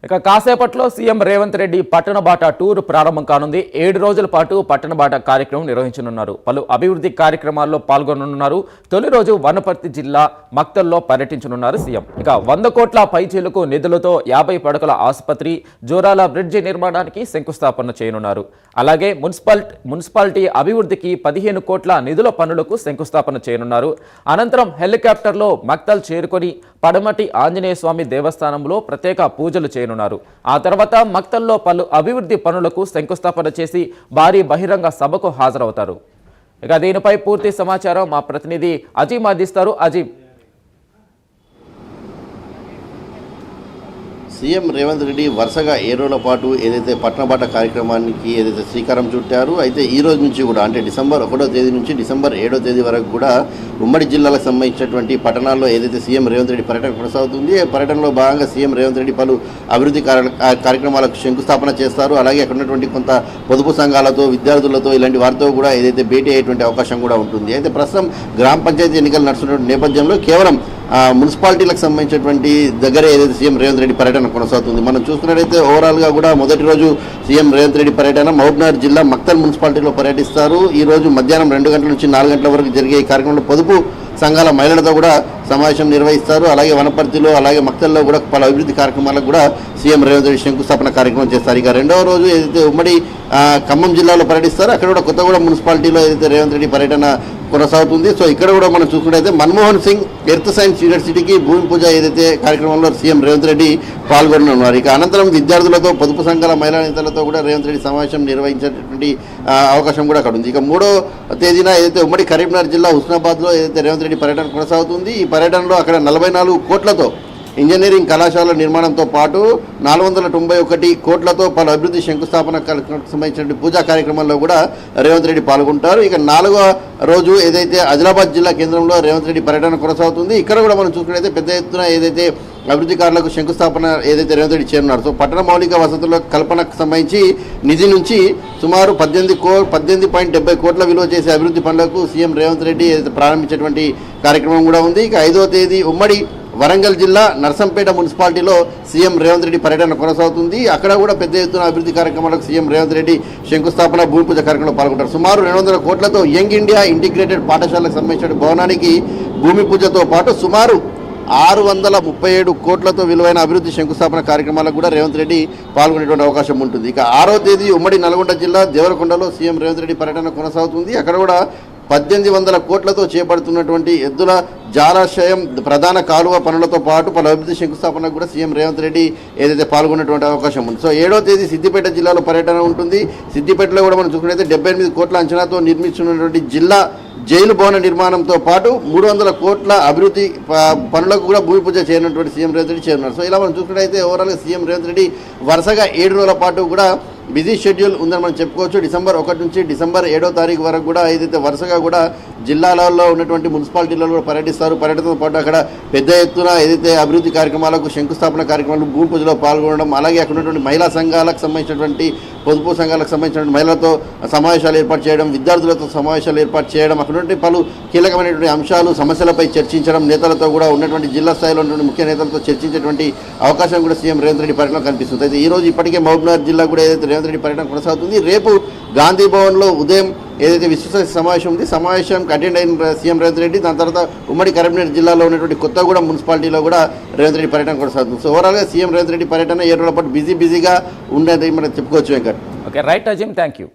ఇక కాసేపట్లో సీఎం రేవంత్ రెడ్డి పట్టణ బాట టూర్ ప్రారంభం కానుంది. 7 రోజుల పాటు పట్టణ బాట కార్యక్రమం నిర్వహించనున్నారు. పలు అభివృద్ధి కార్యక్రమాల్లో పాల్గొననున్నారు. తొలి రోజు వనపర్తి జిల్లా మక్తల్లో పర్యటించనున్నారు సీఎం. ఇక 100 కోట్ల పైచీలకు నిధులతో 50 పడకల ఆసుపత్రి, జోరాల బ్రిడ్జి నిర్మాణానికి శంకుస్థాపన చేయనున్నారు. అలాగే మున్సిపాలిటీ అభివృద్ధికి 15 కోట్ల నిధుల పనులకు శంకుస్థాపన చేయనున్నారు. అనంతరం హెలికాప్టర్లో మక్తల్ చేరుకొని పడమటి ఆంజనేయ స్వామి దేవస్థానంలో ప్రత్యేక పూజలు చేయనున్నారు. ఆ తర్వాత మక్తల్లో పలు అభివృద్ధి పనులకు శంకుస్థాపన చేసి భారీ బహిరంగ సభకు హాజరవుతారు. ఇక దీనిపై పూర్తి సమాచారం మా ప్రతినిధి అజీం అందిస్తారు. అజీం, సీఎం రేవంత్ రెడ్డి వరుసగా 7 రోజుల పాటు ఏదైతే పట్టణబాట కార్యక్రమానికి ఏదైతే శ్రీకారం చుట్టారు, అయితే ఈ రోజు నుంచి కూడా అంటే డిసెంబర్ 1వ తేదీ నుంచి డిసెంబర్ 7వ తేదీ వరకు కూడా ఉమ్మడి జిల్లాలకు సంబంధించినటువంటి పట్టణాల్లో ఏదైతే సీఎం రేవంత్ రెడ్డి పర్యటన కొనసాగుతుంది. పర్యటనలో భాగంగా సీఎం రేవంత్ రెడ్డి పలు అభివృద్ధి కార్యక్రమాలకు శంకుస్థాపన చేస్తారు. అలాగే అక్కడ ఉన్నటువంటి కొంత పొదుపు సంఘాలతో, విద్యార్థులతో ఇలాంటి వారితో కూడా ఏదైతే భేటీ అయ్యేటువంటి అవకాశం కూడా ఉంటుంది. అయితే ప్రస్తుతం గ్రామ పంచాయతీ ఎన్నికలు నడుస్తున్నటువంటి నేపథ్యంలో కేవలం మున్సిపాలిటీలకు సంబంధించినటువంటి దగ్గరే ఏదైతే సీఎం రేవంత్ రెడ్డి పర్యటన కొనసాగుతుంది. మనం చూసుకున్నట్లయితే ఓవరాల్గా కూడా మొదటి రోజు సీఎం రేవంత్ రెడ్డి పర్యటన మహబూబ్నగర్ జిల్లా మక్తల్ మున్సిపాలిటీలో పర్యటిస్తారు. ఈ రోజు మధ్యాహ్నం 2 గంటల నుంచి 4 గంటల వరకు జరిగే ఈ కార్యక్రమంలో పొదుపు సంఘాల మహిళలతో కూడా సమావేశం నిర్వహిస్తారు. అలాగే వనపర్తిలో, అలాగే మక్తల్లో కూడా పలు అభివృద్ధి కార్యక్రమాలకు కూడా సీఎం రేవంత్ రెడ్డి శంకుస్థాపన కార్యక్రమం చేస్తారు. ఇక 2వ రోజు ఏదైతే ఉమ్మడి ఖమ్మం జిల్లాలో పర్యటిస్తారో అక్కడ కూడా కొత్తగూడెం మున్సిపాలిటీలో ఏదైతే రేవంత్ రెడ్డి పర్యటన కొనసాగుతుంది. సో ఇక్కడ కూడా మనం చూసుకున్నట్లయితే మన్మోహన్ సింగ్ ఎర్త్ సైన్స్ యూనివర్సిటీకి భూమి పూజ ఏదైతే కార్యక్రమంలో సీఎం రేవంత్ రెడ్డి పాల్గొననున్నారు. ఇక అనంతరం విద్యార్థులతో, పొదుపు సంఘాల మహిళా నేతలతో కూడా రేవంత్ రెడ్డి సమావేశం నిర్వహించేటువంటి అవకాశం కూడా అక్కడ ఉంది. ఇక 3వ తేదీన ఏదైతే ఉమ్మడి కరీంనగర్ జిల్లా హుస్నాబాద్లో ఏదైతే రేవంత్ రెడ్డి పర్యటన కొనసాగుతుంది. ఈ పర్యటనలో అక్కడ 44 కోట్లతో ఇంజనీరింగ్ కళాశాల నిర్మాణంతో పాటు 491 కోట్లతో పలు అభివృద్ధి శంకుస్థాపన సంబంధించిన పూజా కార్యక్రమంలో కూడా రేవంత్ రెడ్డి పాల్గొంటారు. ఇక 4వ రోజు ఏదైతే ఆదిలాబాద్ జిల్లా కేంద్రంలో రేవంత్ రెడ్డి పర్యటన కొనసాగుతుంది. ఇక్కడ కూడా మనం చూసుకున్నట్లయితే పెద్ద ఎత్తున ఏదైతే అభివృద్ధి కార్యాలకు శంకుస్థాపన ఏదైతే రేవంత్ రెడ్డి చేయనున్నారు. సో పట్టణ మౌలిక వసతుల కల్పనకు సంబంధించి నిధి నుంచి సుమారు 18.70 కోట్ల విలువ చేసే అభివృద్ధి పనులకు సీఎం రేవంత్ రెడ్డి ప్రారంభించేటువంటి కార్యక్రమం కూడా ఉంది. ఇక 5వ తేదీ ఉమ్మడి వరంగల్ జిల్లా నర్సంపేట మున్సిపాలిటీలో సీఎం రేవంత్ రెడ్డి పర్యటన కొనసాగుతుంది. అక్కడ కూడా పెద్ద ఎత్తున అభివృద్ధి కార్యక్రమాలకు సీఎం రేవంత్ రెడ్డి శంకుస్థాపన, భూమి పూజ కార్యక్రమంలో పాల్గొంటారు. సుమారు 200 కోట్లతో యంగ్ ఇండియా ఇంటిగ్రేటెడ్ పాఠశాలకు సంబంధించిన భవనానికి భూమి పూజతో పాటు సుమారు 637 కోట్లతో విలువైన అభివృద్ధి శంకుస్థాపన కార్యక్రమాలకు కూడా రేవంత్ రెడ్డి పాల్గొనేటువంటి అవకాశం ఉంటుంది. ఇక 6వ తేదీ ఉమ్మడి నల్గొండ జిల్లా దేవరకొండలో సీఎం రేవంత్ రెడ్డి పర్యటన కొనసాగుతుంది. అక్కడ కూడా 1800 కోట్లతో చేపడుతున్నటువంటి ఎద్దుల జలాశయం ప్రధాన కాలువ పనులతో పాటు పలు అభివృద్ధి శంకుస్థాపనకు కూడా సీఎం రేవంత్ రెడ్డి ఏదైతే పాల్గొనేటువంటి అవకాశం ఉంది. సో 7వ తేదీ సిద్దిపేట జిల్లాలో పర్యటన ఉంటుంది. సిద్దిపేటలో కూడా మనం చూసుకున్నట్లయితే 78 కోట్ల అంచనాతో నిర్మిస్తున్నటువంటి జిల్లా జైలు భవన నిర్మాణంతో పాటు 300 కోట్ల అభివృద్ధి పనులకు కూడా భూమి పూజ చేయనటువంటి సీఎం రేవంత్ రెడ్డి చేరున్నారు. సో ఇలా మనం చూసుకున్నట్లయితే ఓవరాల్గా సీఎం రేవంత్ రెడ్డి వరుసగా 7 రోజుల పాటు కూడా బిజీ షెడ్యూల్ ఉందని మనం చెప్పుకోవచ్చు. డిసెంబర్ 1 నుంచి డిసెంబర్ 7వ తారీఖు వరకు కూడా ఏదైతే వరుసగా కూడా జిల్లాలలో ఉన్నటువంటి మున్సిపాలిటీలలో కూడా పర్యటిస్తారు. పర్యటనతో పాటు అక్కడ పెద్ద ఎత్తున ఏదైతే అభివృద్ధి కార్యక్రమాలకు శంకుస్థాపన కార్యక్రమాలు, భూమి పూజలో పాల్గొనడం, అలాగే అక్కడ ఉన్నటువంటి మహిళా సంఘాలకు సంబంధించినటువంటి, పొదుపు సంఘాలకు సంబంధించిన మహిళలతో సమావేశాలు ఏర్పాటు చేయడం, విద్యార్థులతో సమావేశాలు ఏర్పాటు చేయడం, అక్కడ ఉన్నటువంటి పలు కీలకమైనటువంటి అంశాలు, సమస్యలపై చర్చించడం, నేతలతో కూడా ఉన్నటువంటి జిల్లా స్థాయిలో ఉన్నటువంటి ముఖ్య నేతలతో చర్చించేటువంటి అవకాశం కూడా సీఎం రేవంత్ రెడ్డి పర్యటన కనిపిస్తుంది. అయితే ఈ రోజు ఇప్పటికే మహబూబ్నగర్ జిల్లా కూడా ఏదైతే రేవంత్ రెడ్డి పర్యటన కొనసాగుతుంది. రేపు గాంధీ భవన్లో ఉదయం ఏదైతే విశ్వస సమావేశం ఉంది, సమావేశానికి అటెండ్ అయిన సీఎం రేవంత్ రెడ్డి దాని తర్వాత ఉమ్మడి కరీంనగర్ జిల్లాలో ఉన్నటువంటి కొత్తగూడెం మున్సిపాలిటీలో కూడా రేవంత్ రెడ్డి పర్యటన కొనసాగుతుంది. సో ఓవరాల్గా సీఎం రేవంత్ రెడ్డి పర్యటన 7 రోజుల పాటు బిజీగా ఉండేది మనం చెప్పుకోవచ్చు. Venkat. Okay, right Azeem, thank you.